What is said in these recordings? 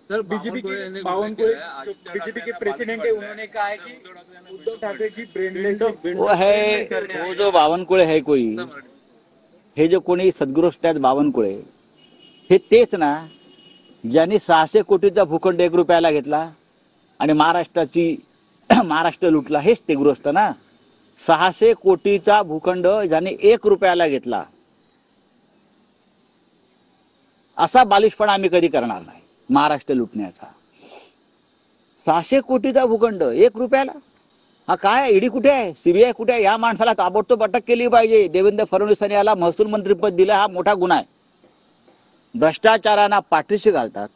Sir BJP के Bawankule BJP के president है, उन्होंने कहा है कि उद्धव ठाकरे जी ब्रेनलेस वो है, वो जो बावनकुळे है कोई, हे जो कोणी सद्गृष्ट आहेत बावनकुळे, हे तेच ना ज्यांनी 600 कोटीचा भूखंड 1 रुपयाला घेतला आणि महाराष्ट्र लुटला, हेच ते गृहस्थ ना. 600 कोटीचा भूखंड ज्यांनी 1 रुपयाला घेतला, असा बालिशपणा आम्ही कधी करणार नाही महाराष्ट्र लुटण्याचा. 600 कोटीचा भूखंड 1 रुपयाला, हा काय? ईडी कुठे आहे? सीबीआय कुठे आहे? या माणसाला ताबडतोब अटक केली पाहिजे. देवेंद्र फडणवीसांनी याला महसूल मंत्रीपद दिलं, हा मोठा गुन्हा आहे. भ्रष्टाचारांना पाठीशी घालतात,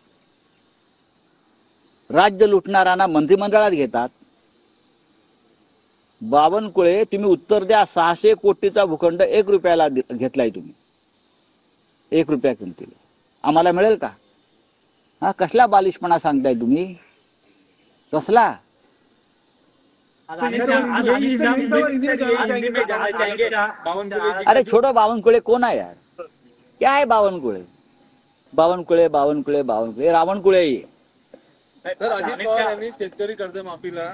राज्य लुटणाऱ्यांना मंत्रिमंडळात घेतात. बावनकुळे, तुम्ही उत्तर द्या. 600 कोटीचा भूखंड 1 रुपयाला घेतलाय तुम्ही, 1 रुपया किमतीला, आम्हाला मिळेल का? हा कसला बालिशपणा सांगताय तुम्ही? कसला? अरे छोड़ो, बावनकुळे कोण आहे यार? क्या है बावनकुळे? बावनकुळे बावनकुळे बावनकुळे रावणकुळे. सर, अजित पवार यांनी शेतकरी कर्जमाफीला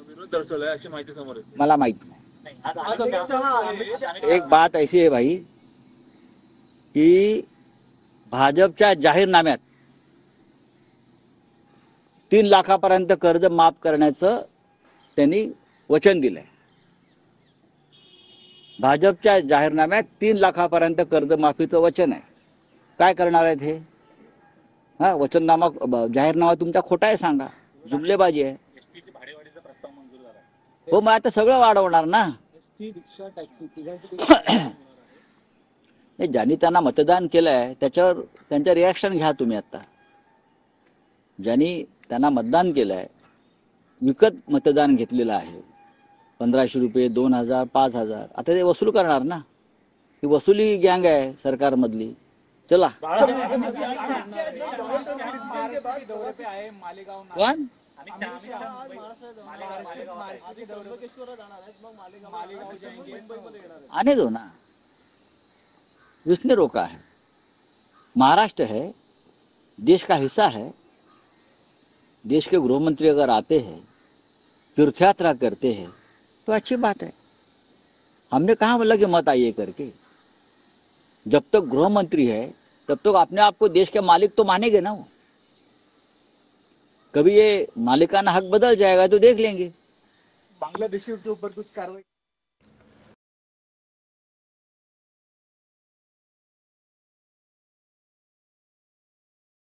विरोध दर्शवलाय अशी माहिती समोर येते. मला माहित नाही. एक बात ऐसी है भाई की भाजपच्या जाहीरनाम्यात 3 लाखापर्यंत कर्ज माफ करण्याचं त्यांनी वचन दिलंय. भाजपच्या जाहीरनाम्यात 3 लाखापर्यंत कर्जमाफीचं वचन आहे. काय करणार आहेत हे? हा वचननामा, जाहीरनामा तुमचा खोटा आहे सांगा, जुमलेबाजी आहे. हो, मग आता सगळं वाढवणार ना. ज्यांनी त्यांना मतदान केलंय त्याच्यावर त्यांचं रिॲक्शन घ्या तुम्ही. आता ज्यांनी त्यांना मतदान केलंय, विकत मतदान घेतलेलं आहे, 1500 रुपये, 2000, 5000, आता ते वसूल करणार ना. ही वसुली गँग आहे सरकारमधली. चला कोण आने दो ना, उसने रोका है. महाराष्ट्र है, देश का हिस्सा है. देश के गृह मंत्री अगर आते हैं, तीर्थ यात्रा करते हैं, तो अच्छी बात है. हमने कहा बोला कि मत आइए करके. जब तक गृह मंत्री है तब तक अपने आप को देश के मालिक तो मानेंगे ना वो. कभी ये मालिकाना हक बदल जाएगा तो देख लेंगे. बांग्लादेशी के ऊपर कुछ कार्रवाई